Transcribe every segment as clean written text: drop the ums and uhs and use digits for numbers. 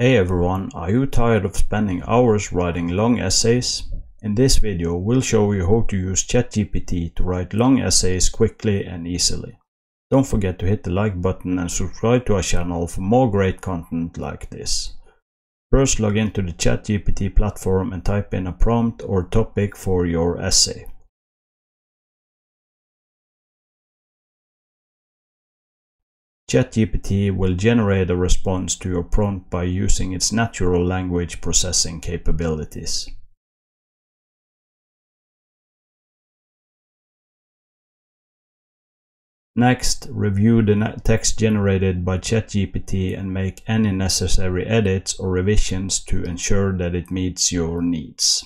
Hey everyone, are you tired of spending hours writing long essays? In this video, we'll show you how to use ChatGPT to write long essays quickly and easily. Don't forget to hit the like button and subscribe to our channel for more great content like this. First, log into the ChatGPT platform and type in a prompt or topic for your essay. ChatGPT will generate a response to your prompt by using its natural language processing capabilities. Next, review the text generated by ChatGPT and make any necessary edits or revisions to ensure that it meets your needs.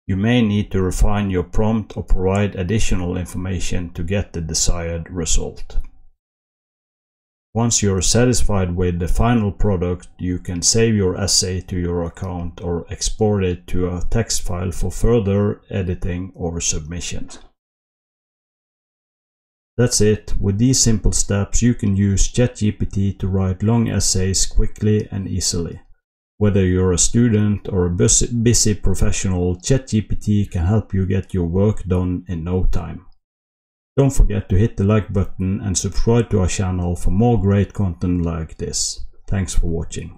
You may need to refine your prompt or provide additional information to get the desired result. Once you're satisfied with the final product, you can save your essay to your account or export it to a text file for further editing or submission. That's it. With these simple steps, you can use ChatGPT to write long essays quickly and easily. Whether you're a student or a busy professional, ChatGPT can help you get your work done in no time. Don't forget to hit the like button and subscribe to our channel for more great content like this. Thanks for watching.